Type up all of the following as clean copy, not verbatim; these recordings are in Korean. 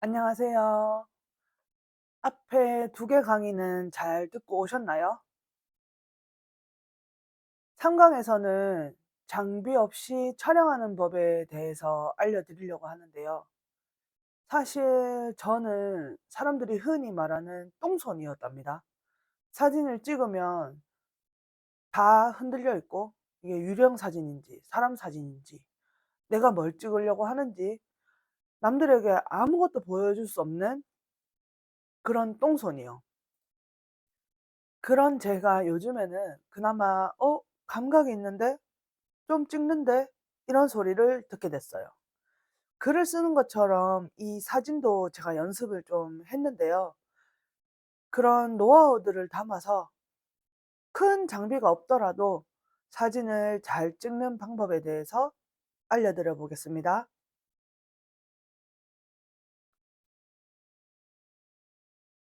안녕하세요. 앞에 두 개 강의는 잘 듣고 오셨나요? 3 강에서는 장비 없이 촬영하는 법에 대해서 알려드리려고 하는데요. 사실 저는 사람들이 흔히 말하는 똥손이었답니다. 사진을 찍으면 다 흔들려 있고 이게 유령 사진인지 사람 사진인지 내가 뭘 찍으려고 하는지 남들에게 아무것도 보여줄 수 없는 그런 똥손이요. 그런 제가 요즘에는 그나마 감각이 있는데? 좀 찍는데?' 이런 소리를 듣게 됐어요. 글을 쓰는 것처럼 이 사진도 제가 연습을 좀 했는데요. 그런 노하우들을 담아서 큰 장비가 없더라도 사진을 잘 찍는 방법에 대해서 알려드려 보겠습니다.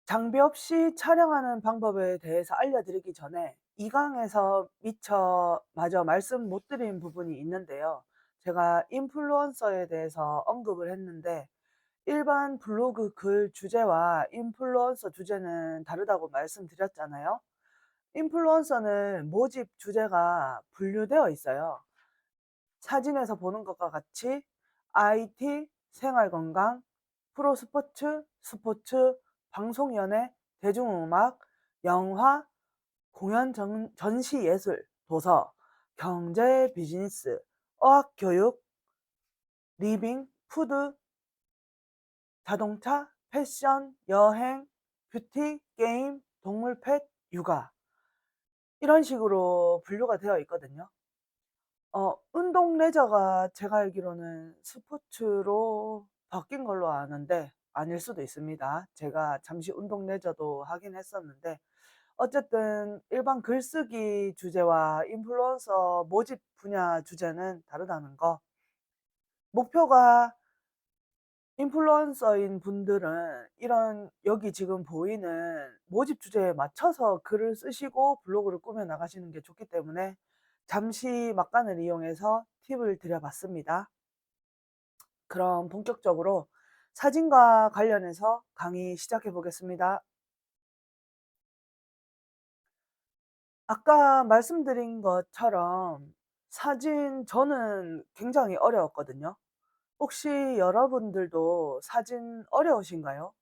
장비 없이 촬영하는 방법에 대해서 알려드리기 전에 이 강에서 미처 마저 말씀 못 드린 부분이 있는데요. 제가 인플루언서에 대해서 언급을 했는데 일반 블로그 글 주제와 인플루언서 주제는 다르다고 말씀드렸잖아요. 인플루언서는 모집 주제가 분류되어 있어요. 사진에서 보는 것과 같이 IT, 생활건강, 프로스포츠, 스포츠, 방송연예, 대중음악, 영화, 공연 전시예술, 도서, 경제, 비즈니스, 어학교육, 리빙, 푸드, 자동차, 패션, 여행, 뷰티, 게임, 동물, 펫, 육아 이런 식으로 분류가 되어 있거든요. 운동 레저가 제가 알기로는 스포츠로 바뀐 걸로 아는데 아닐 수도 있습니다. 제가 잠시 운동 레저도 하긴 했었는데 어쨌든 일반 글쓰기 주제와 인플루언서 모집 분야 주제는 다르다는 거. 목표가 인플루언서인 분들은 이런 여기 지금 보이는 모집 주제에 맞춰서 글을 쓰시고 블로그를 꾸며 나가시는 게 좋기 때문에 잠시 막간을 이용해서 팁을 드려 봤습니다. 그럼 본격적으로 사진과 관련해서 강의 시작해 보겠습니다. 아까 말씀드린 것처럼 사진 저는 굉장히 어려웠거든요. 혹시 여러분들도 사진 어려우신가요?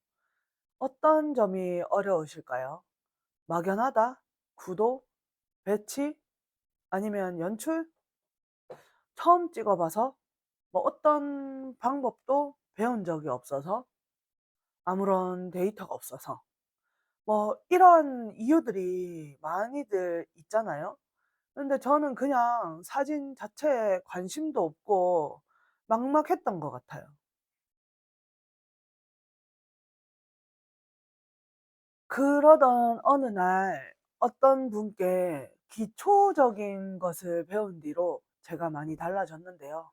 어떤 점이 어려우실까요? 막연하다? 구도? 배치? 아니면 연출? 처음 찍어 봐서? 뭐 어떤 방법도 배운 적이 없어서? 아무런 데이터가 없어서? 뭐 이런 이유들이 많이들 있잖아요. 근데 저는 그냥 사진 자체에 관심도 없고 막막했던 것 같아요. 그러던 어느 날 어떤 분께 기초적인 것을 배운 뒤로 제가 많이 달라졌는데요.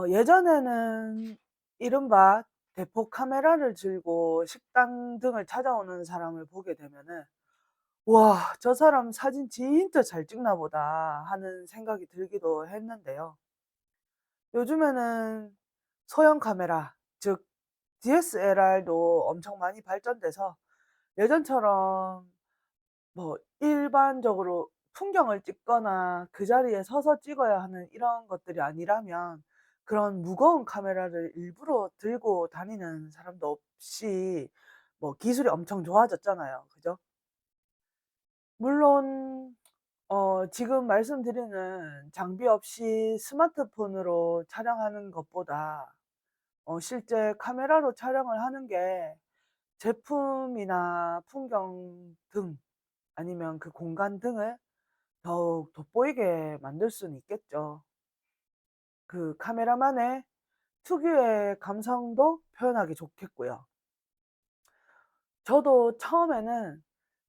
예전에는 이른바 대포 카메라를 들고 식당 등을 찾아오는 사람을 보게 되면은 '와 저 사람 사진 진짜 잘 찍나 보다.' 하는 생각이 들기도 했는데요. 요즘에는 소형 카메라 즉 DSLR도 엄청 많이 발전돼서 예전처럼 뭐 일반적으로 풍경을 찍거나 그 자리에 서서 찍어야 하는 이런 것들이 아니라면 그런 무거운 카메라를 일부러 들고 다니는 사람도 없이 뭐 기술이 엄청 좋아졌잖아요. 그죠? 물론 지금 말씀드리는 장비 없이 스마트폰으로 촬영하는 것보다 실제 카메라로 촬영을 하는 게 제품이나 풍경 등 아니면 그 공간 등을 더욱 돋보이게 만들 수는 있겠죠. 그 카메라만의 특유의 감성도 표현하기 좋겠고요. 저도 처음에는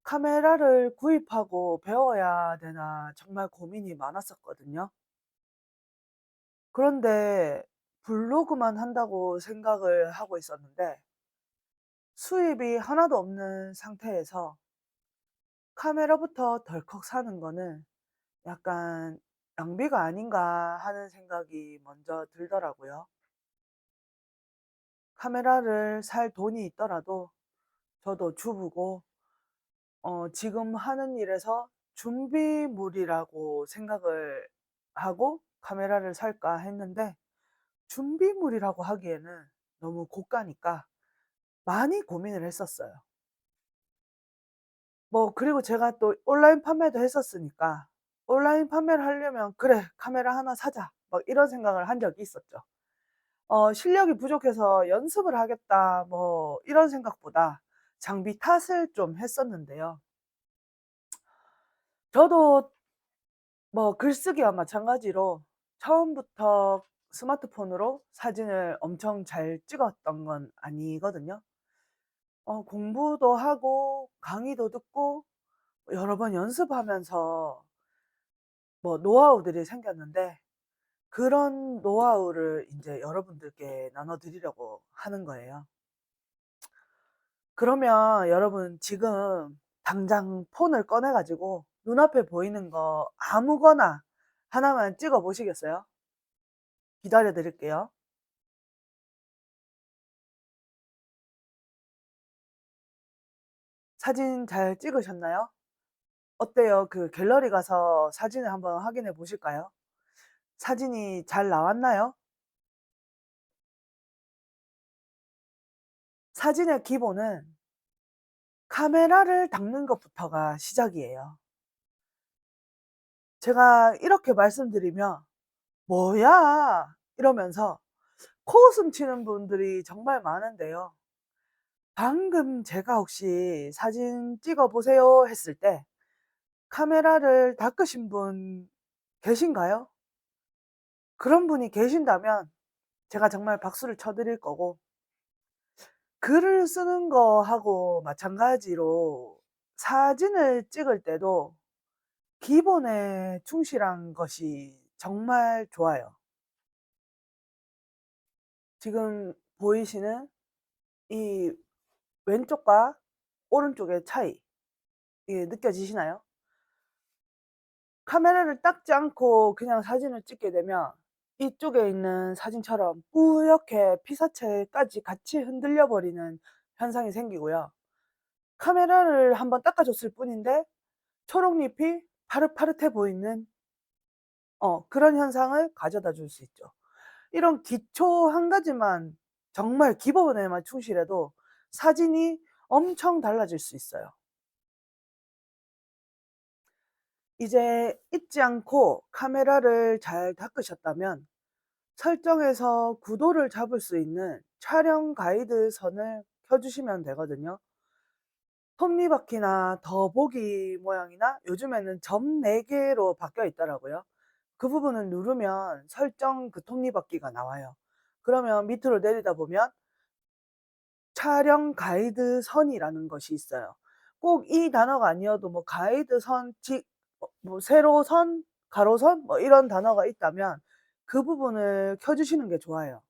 '카메라를 구입하고 배워야 되나.' 정말 고민이 많았었거든요. 그런데 블로그만 한다고 생각을 하고 있었는데 수입이 하나도 없는 상태에서 카메라부터 덜컥 사는 거는 약간 '낭비가 아닌가.' 하는 생각이 먼저 들더라고요. 카메라를 살 돈이 있더라도 저도 주부고 지금 하는 일에서 준비물이라고 생각을 하고 '카메라를 살까.' 했는데 준비물이라고 하기에는 너무 고가니까 많이 고민을 했었어요. 뭐 그리고 제가 또 온라인 판매도 했었으니까 '온라인 판매를 하려면 그래 카메라 하나 사자.' 뭐 이런 생각을 한 적이 있었죠. '실력이 부족해서 연습을 하겠다.' 뭐 이런 생각보다 장비 탓을 좀 했었는데요. 저도 뭐 글쓰기와 마찬가지로 처음부터 스마트폰으로 사진을 엄청 잘 찍었던 건 아니거든요. 공부도 하고 강의도 듣고 여러 번 연습하면서 뭐 노하우들이 생겼는데 그런 노하우를 인제 여러분들께 나눠 드리려고 하는 거예요. 그러면 여러분 지금 당장 폰을 꺼내 가지고 눈앞에 보이는 거 아무거나 하나만 찍어 보시겠어요? 기다려 드릴게요. 사진 잘 찍으셨나요? 어때요? 그 갤러리 가서 사진을 한번 확인해 보실까요? 사진이 잘 나왔나요? 사진의 기본은 카메라를 닦는 것부터가 시작이에요. 제가 이렇게 말씀드리면 "뭐야?" 이러면서 코웃음 치는 분들이 정말 많은데요. 방금 제가 혹시 "사진 찍어 보세요." 했을 때 카메라를 닦으신 분 계신가요? 그런 분이 계신다면 제가 정말 박수를 쳐 드릴 거고 글을 쓰는 거하고 마찬가지로 사진을 찍을 때도 기본에 충실한 것이 정말 좋아요. 지금 보이시는 이 왼쪽과 오른쪽의 차이 이게 느껴지시나요? 카메라를 닦지 않고 그냥 사진을 찍게 되면 이쪽에 있는 사진처럼 뿌옇게 피사체까지 같이 흔들려 버리는 현상이 생기고요. 카메라를 한번 닦아 줬을 뿐인데 초록잎이 파릇파릇해 보이는 그런 현상을 가져다 줄 수 있죠. 이런 기초 한 가지만 정말 기본에만 충실해도 사진이 엄청 달라질 수 있어요. 이제 잊지 않고 카메라를 잘 닦으셨다면 설정에서 구도를 잡을 수 있는 촬영 가이드 선을 켜 주시면 되거든요. 톱니바퀴나 더보기 모양이나 요즘에는 점 4 개로 바뀌어 있더라고요. 그 부분을 누르면 설정 그 톱니바퀴가 나와요. 그러면 밑으로 내리다 보면 촬영 가이드 선이라는 것이 있어요. 꼭 이 단어가 아니어도 뭐 가이드 선, 뭐 세로선, 가로선 뭐 이런 단어가 있다면 그 부분을 켜 주시는 게 좋아요.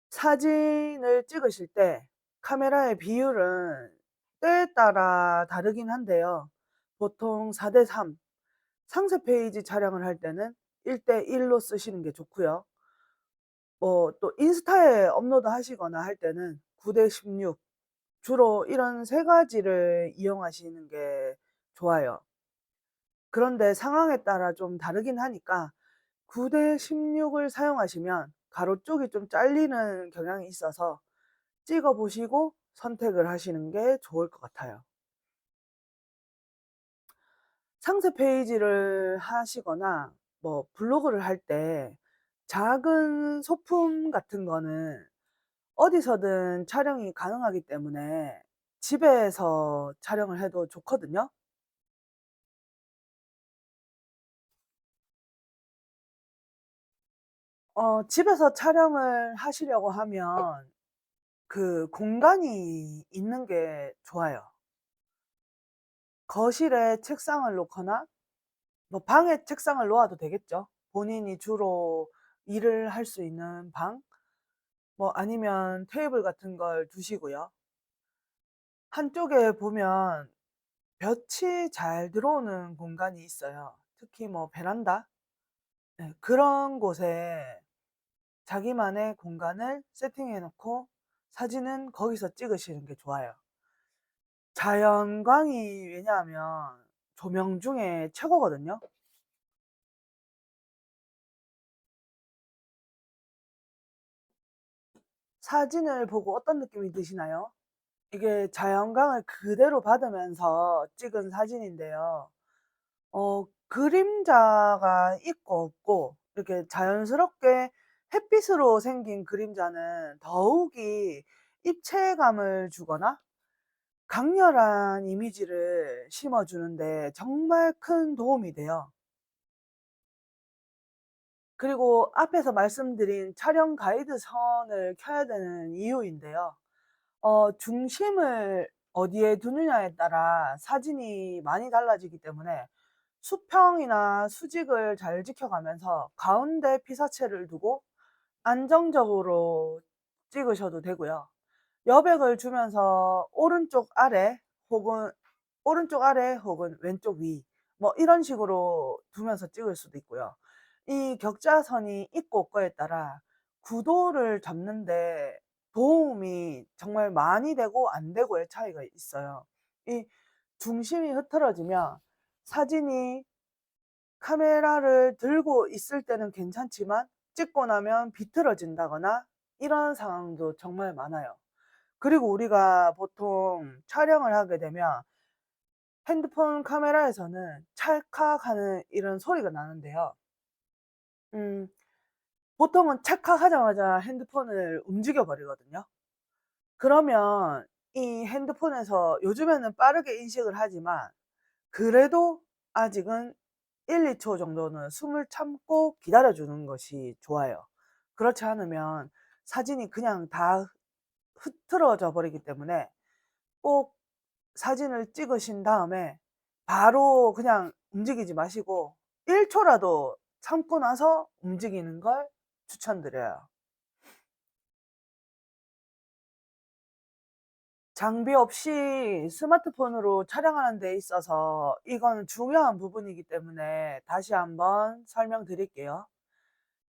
사진을 찍으실 때 카메라의 비율은 때에 따라 다르긴 한데요. 보통 4대 3, 상세 페이지 촬영을 할 때는 1대 1로 쓰시는 게 좋고요. 뭐 또 인스타에 업로드 하시거나 할 때는 9대 16, 주로 이런 세 가지를 이용하시는 게 좋아요. 그런데 상황에 따라 좀 다르긴 하니까 9대 16을 사용하시면 가로 쪽이 좀 잘리는 경향이 있어서 찍어 보시고 선택을 하시는 게 좋을 것 같아요. 상세 페이지를 하시거나 뭐 블로그를 할 때 작은 소품 같은 거는 어디서든 촬영이 가능하기 때문에 집에서 촬영을 해도 좋거든요. 집에서 촬영을 하시려고 하면 그 공간이 있는 게 좋아요. 거실에 책상을 놓거나 뭐 방에 책상을 놓아도 되겠죠. 본인이 주로 일을 할 수 있는 방? 뭐 아니면 테이블 같은 걸 두시고요. 한쪽에 보면 볕이 잘 들어오는 공간이 있어요. 특히 뭐 베란다? 네, 그런 곳에 자기만의 공간을 세팅해 놓고 사진은 거기서 찍으시는 게 좋아요. 자연광이 왜냐하면 조명 중에 최고거든요. 사진을 보고 어떤 느낌이 드시나요? 이게 자연광을 그대로 받으면서 찍은 사진인데요. 그림자가 있고 없고 이렇게 자연스럽게 햇빛으로 생긴 그림자는 더욱이 입체감을 주거나 강렬한 이미지를 심어주는데 정말 큰 도움이 돼요. 그리고 앞에서 말씀드린 촬영 가이드 선을 켜야 되는 이유인데요. 중심을 어디에 두느냐에 따라 사진이 많이 달라지기 때문에 수평이나 수직을 잘 지켜가면서 가운데 피사체를 두고 안정적으로 찍으셔도 되고요. 여백을 주면서 오른쪽 아래 혹은 왼쪽 위, 뭐 이런 식으로 두면서 찍을 수도 있고요. 이 격자선이 있고 없고에 따라 구도를 잡는데 도움이 정말 많이 되고 안 되고의 차이가 있어요. 이 중심이 흐트러지면 사진이 카메라를 들고 있을 때는 괜찮지만 찍고 나면 비틀어진다거나 이런 상황도 정말 많아요. 그리고 우리가 보통 촬영을 하게 되면 핸드폰 카메라에서는 찰칵하는 이런 소리가 나는데요. 음, 보통은 찰칵하자마자 핸드폰을 움직여 버리거든요. 그러면 이 핸드폰에서 요즘에는 빠르게 인식을 하지만 그래도 아직은 1-2초 정도는 숨을 참고 기다려 주는 것이 좋아요. 그렇지 않으면 사진이 그냥 다 흐트러져 버리기 때문에 꼭 사진을 찍으신 다음에 바로 그냥 움직이지 마시고 1 초라도 참고 나서 움직이는 걸 추천드려요. 장비 없이 스마트폰으로 촬영하는 데 있어서 이건 중요한 부분이기 때문에 다시 한번 설명드릴게요.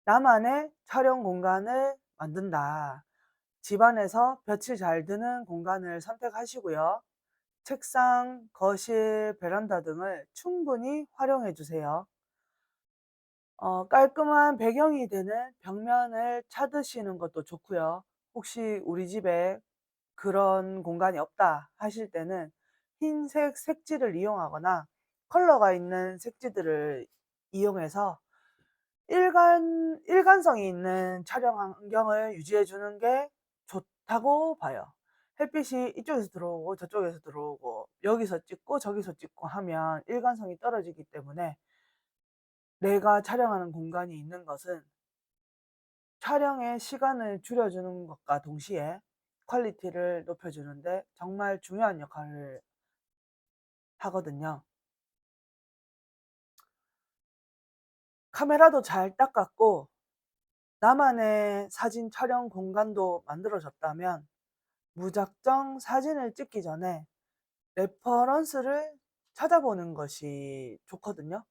나만의 촬영 공간을 만든다. 집안에서 볕이 잘 드는 공간을 선택하시고요. 책상, 거실, 베란다 등을 충분히 활용해 주세요. 깔끔한 배경이 되는 벽면을 찾으시는 것도 좋고요. 혹시 우리 집에 그런 공간이 없다 하실 때는 흰색 색지를 이용하거나 컬러가 있는 색지들을 이용해서 일관성이 있는 촬영 환경을 유지해 주는 게 좋다고 봐요. 햇빛이 이쪽에서 들어오고 저쪽에서 들어오고 여기서 찍고 저기서 찍고 하면 일관성이 떨어지기 때문에 내가 촬영하는 공간이 있는 것은 촬영의 시간을 줄여주는 것과 동시에 퀄리티를 높여주는데 정말 중요한 역할을 하거든요. 카메라도 잘 닦았고 나만의 사진 촬영 공간도 만들어졌다면 무작정 사진을 찍기 전에 레퍼런스를 찾아보는 것이 좋거든요.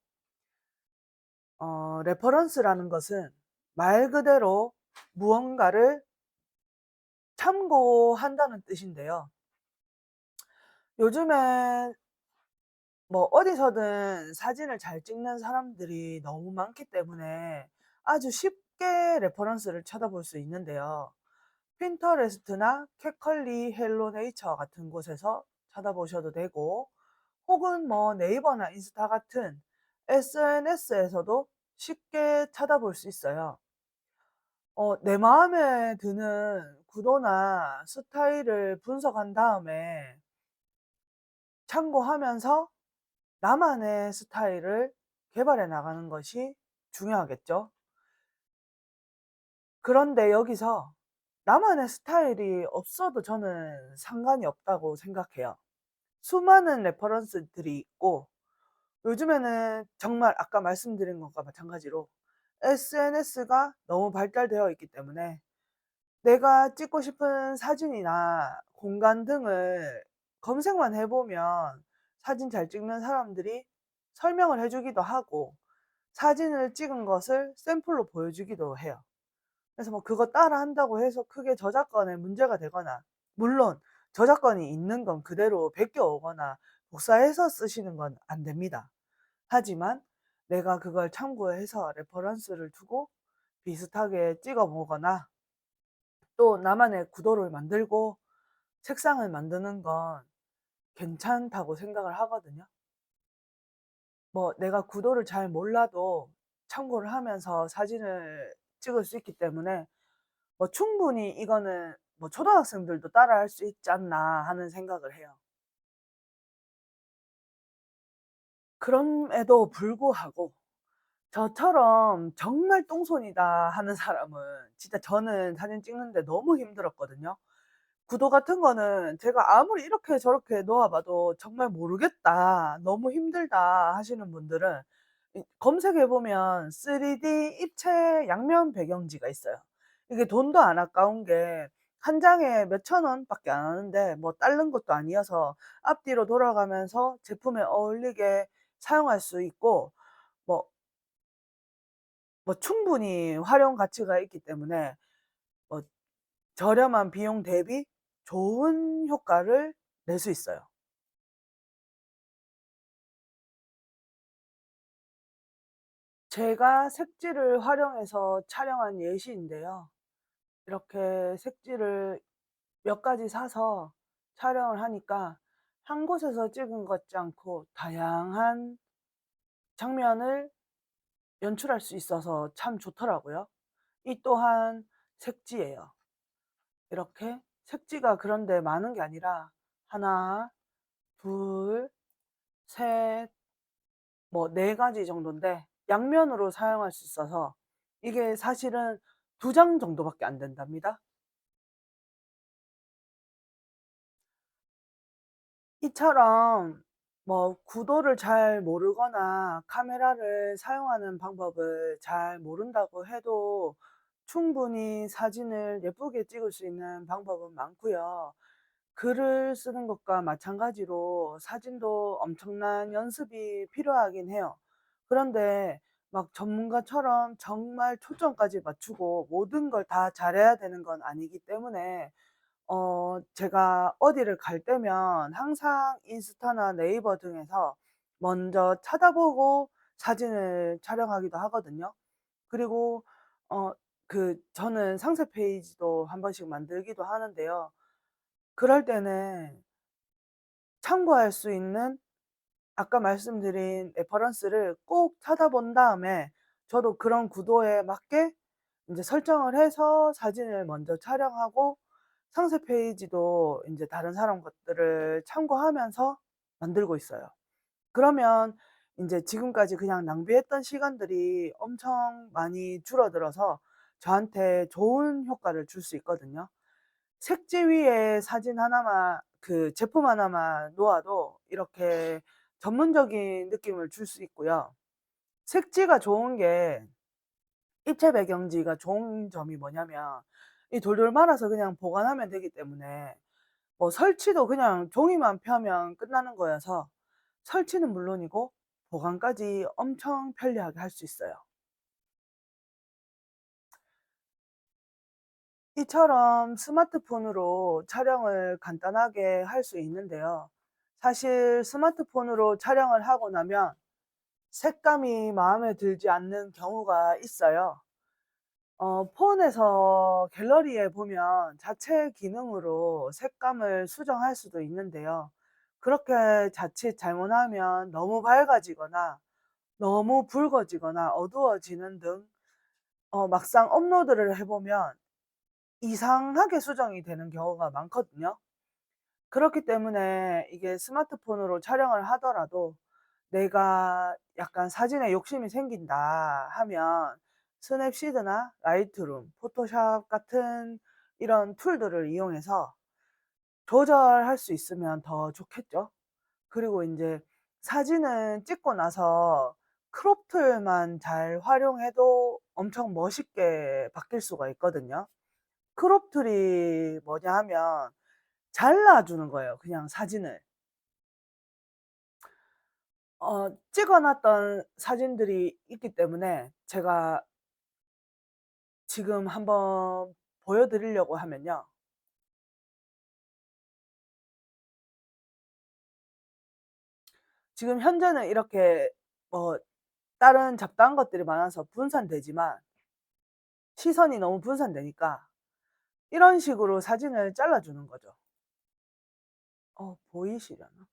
레퍼런스라는 것은 말 그대로 무언가를 참고한다는 뜻인데요. 요즘에 뭐 어디서든 사진을 잘 찍는 사람들이 너무 많기 때문에 아주 쉽게 레퍼런스를 찾아볼 수 있는데요. 핀터레스트나 캣컬리 헬로 네이처 같은 곳에서 찾아보셔도 되고 혹은 뭐 네이버나 인스타 같은 SNS에서도 쉽게 찾아볼 수 있어요. 내 마음에 드는 구도나 스타일을 분석한 다음에 참고하면서 나만의 스타일을 개발해 나가는 것이 중요하겠죠. 그런데 여기서 나만의 스타일이 없어도 저는 상관이 없다고 생각해요. 수많은 레퍼런스들이 있고 요즘에는 정말 아까 말씀드린 것과 마찬가지로 SNS가 너무 발달되어 있기 때문에 내가 찍고 싶은 사진이나 공간 등을 검색만 해보면 사진 잘 찍는 사람들이 설명을 해주기도 하고 사진을 찍은 것을 샘플로 보여주기도 해요. 그래서 뭐 그거 따라 한다고 해서 크게 저작권에 문제가 되거나, 물론 저작권이 있는 건 그대로 베껴 오거나 복사해서 쓰시는 건 안 됩니다. 하지만 내가 그걸 참고해서 레퍼런스를 두고 비슷하게 찍어 보거나 또 나만의 구도를 만들고 색상을 만드는 건 괜찮다고 생각을 하거든요. 뭐 내가 구도를 잘 몰라도 참고를 하면서 사진을 찍을 수 있기 때문에 뭐 충분히 이거는 뭐 '초등학생들도 따라할 수 있지 않나.' 하는 생각을 해요. 그럼에도 불구하고 저처럼 '정말 똥손이다.' 하는 사람은 진짜 저는 사진 찍는데 너무 힘들었거든요. 구도 같은 거는 제가 아무리 이렇게 저렇게 놓아 봐도 '정말 모르겠다. 너무 힘들다.' 하시는 분들은 이 검색해 보면 3D 입체 양면 배경지가 있어요. 이게 돈도 안 아까운 게 한 장에 몇천 원 밖에 안 하는데 뭐 다른 것도 아니어서 앞뒤로 돌아가면서 제품에 어울리게 사용할 수 있고 뭐 충분히 활용 가치가 있기 때문에 뭐 저렴한 비용 대비 좋은 효과를 낼 수 있어요. 제가 색지를 활용해서 촬영한 예시인데요. 이렇게 색지를 몇 가지 사서 촬영을 하니까 한 곳에서 찍은 것 같지 않고 다양한 장면을 연출할 수 있어서 참 좋더라고요. 이 또한 색지예요. 이렇게 색지가 그런데 많은 게 아니라 하나, 둘, 셋, 뭐 네 가지 정도인데 양면으로 사용할 수 있어서 이게 사실은 두 장 정도밖에 안 된답니다. 이처럼 뭐 구도를 잘 모르거나 카메라를 사용하는 방법을 잘 모른다고 해도 충분히 사진을 예쁘게 찍을 수 있는 방법은 많고요. 글을 쓰는 것과 마찬가지로 사진도 엄청난 연습이 필요하긴 해요. 그런데 막 전문가처럼 정말 초점까지 맞추고 모든 걸 다 잘해야 되는 건 아니기 때문에 제가 어디를 갈 때면 항상 인스타나 네이버 등에서 먼저 찾아보고 사진을 촬영하기도 하거든요. 그리고 어 저는 상세 페이지도 한 번씩 만들기도 하는데요. 그럴 때는 참고할 수 있는 아까 말씀드린 레퍼런스를 꼭 찾아본 다음에 저도 그런 구도에 맞게 인제 설정을 해서 사진을 먼저 촬영하고 상세 페이지도 인제 다른 사람 것들을 참고하면서 만들고 있어요. 그러면 인제 지금까지 그냥 낭비했던 시간들이 엄청 많이 줄어들어서 저한테 좋은 효과를 줄 수 있거든요. 색지 위에 사진 하나만 제품 하나만 놓아도 이렇게 전문적인 느낌을 줄 수 있고요. 색지가 좋은 게 입체 배경지가 좋은 점이 뭐냐면 이 돌돌 말아서 그냥 보관하면 되기 때문에 뭐 설치도 그냥 종이만 펴면 끝나는 거여서 설치는 물론이고 보관까지 엄청 편리하게 할 수 있어요. 이처럼 스마트폰으로 촬영을 간단하게 할 수 있는데요. 사실 스마트폰으로 촬영을 하고 나면 색감이 마음에 들지 않는 경우가 있어요. 폰에서 갤러리에 보면 자체 기능으로 색감을 수정할 수도 있는데요. 그렇게 자칫 잘못하면 너무 밝아지거나 너무 붉어지거나 어두워지는 등 막상 업로드를 해 보면 이상하게 수정이 되는 경우가 많거든요. 그렇기 때문에 이게 스마트폰으로 촬영을 하더라도 내가 약간 사진에 욕심이 생긴다 하면 스냅시드나 라이트룸, 포토샵 같은 이런 툴들을 이용해서 조절할 수 있으면 더 좋겠죠. 그리고 인제 사진은 찍고 나서 크롭 툴만 잘 활용해도 엄청 멋있게 바뀔 수가 있거든요. 크롭 툴이 뭐냐 하면 잘라 주는 거예요, 그냥 사진을. 찍어 놨던 사진들이 있기 때문에 제가 지금 한번 보여 드리려고 하면요. 지금 현재는 이렇게 뭐 다른 잡다한 것들이 많아서 분산되지만 시선이 너무 분산되니까 이런 식으로 사진을 잘라 주는 거죠. 보이시려나?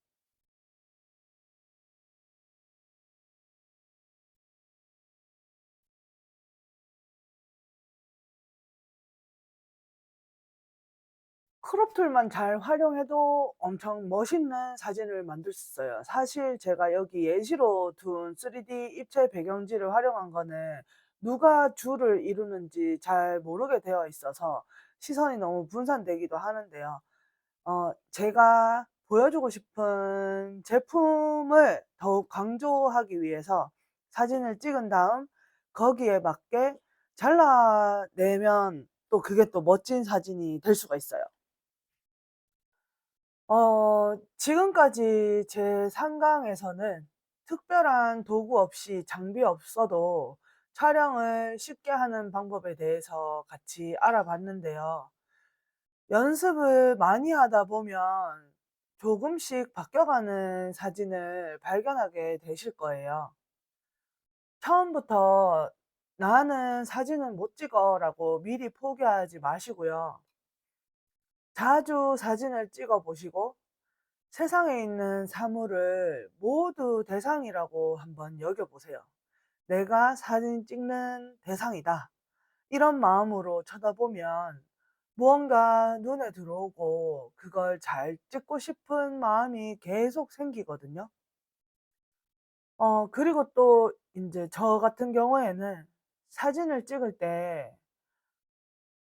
크롭 툴만 잘 활용해도 엄청 멋있는 사진을 만들 수 있어요. 사실 제가 여기 예시로 둔 3D 입체 배경지를 활용한 거는 누가 주를 이루는지 잘 모르게 되어 있어서 시선이 너무 분산되기도 하는데요. 제가 보여주고 싶은 제품을 더욱 강조하기 위해서 사진을 찍은 다음 거기에 맞게 잘라내면 또 그게 또 멋진 사진이 될 수가 있어요. 지금까지 제 상강에서는 특별한 도구 없이 장비 없어도 촬영을 쉽게 하는 방법에 대해서 같이 알아봤는데요. 연습을 많이 하다 보면 조금씩 바뀌어가는 사진을 발견하게 되실 거예요. 처음부터 나는 사진은 못 찍어라고 미리 포기하지 마시고요. 자주 사진을 찍어 보시고 세상에 있는 사물을 모두 대상이라고 한번 여겨보세요. 내가 사진 찍는 대상이다. 이런 마음으로 쳐다보면 무언가 눈에 들어오고 그걸 잘 찍고 싶은 마음이 계속 생기거든요. 그리고 또 이제 저 같은 경우에는 사진을 찍을 때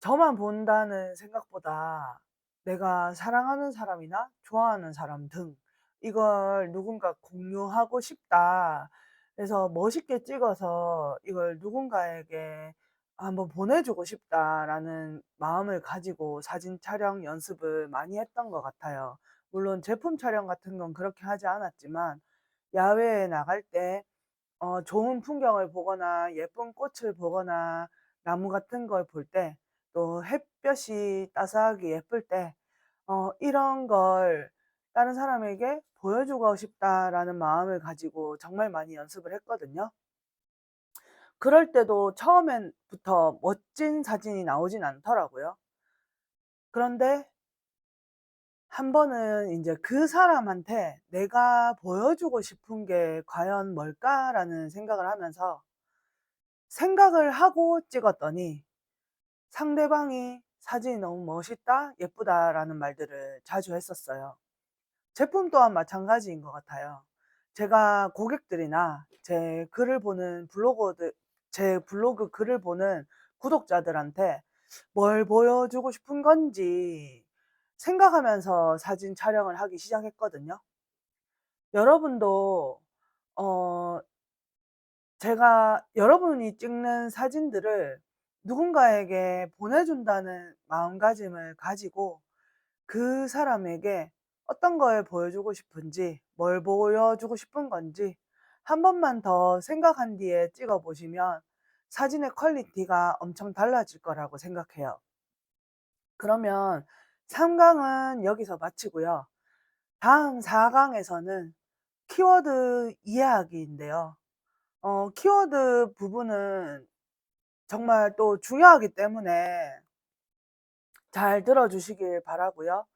저만 본다는 생각보다 내가 사랑하는 사람이나 좋아하는 사람 등 이걸 누군가 공유하고 싶다. 그래서 멋있게 찍어서 이걸 누군가에게 한번 보내주고 싶다라는 마음을 가지고 사진 촬영 연습을 많이 했던 것 같아요. 물론 제품 촬영 같은 건 그렇게 하지 않았지만 야외에 나갈 때 좋은 풍경을 보거나 예쁜 꽃을 보거나 나무 같은 걸 볼 때 또 햇볕이 따스하게 예쁠 때 이런 걸 '다른 사람에게 보여주고 싶다.'라는 마음을 가지고 정말 많이 연습을 했거든요. 그럴 때도 처음엔 부터 멋진 사진이 나오진 않더라고요. 그런데 한 번은 인제 그 사람한테 '내가 보여주고 싶은 게 과연 뭘까?'라는 생각을 하면서 생각을 하고 찍었더니 상대방이 "사진이 너무 멋있다. 예쁘다."라는 말들을 자주 했었어요. 제품 또한 마찬가지인 것 같아요. 제가 고객들이나 제 블로그 글을 보는 구독자들한테 뭘 보여주고 싶은 건지 생각하면서 사진 촬영을 하기 시작했거든요. 여러분도 어 제가 여러분이 찍는 사진들을 누군가에게 보내준다는 마음가짐을 가지고 그 사람에게 어떤 걸 보여주고 싶은지, 뭘 보여주고 싶은 건지 한 번만 더 생각한 뒤에 찍어 보시면 사진의 퀄리티가 엄청 달라질 거라고 생각해요. 그러면 3강은 여기서 마치고요. 다음 4강에서는 키워드 이해하기인데요. 키워드 부분은 정말 또 중요하기 때문에 잘 들어주시길 바라고요.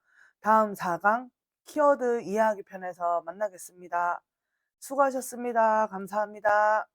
다음 4강 키워드 이해하기 편에서 만나겠습니다. 수고하셨습니다. 감사합니다.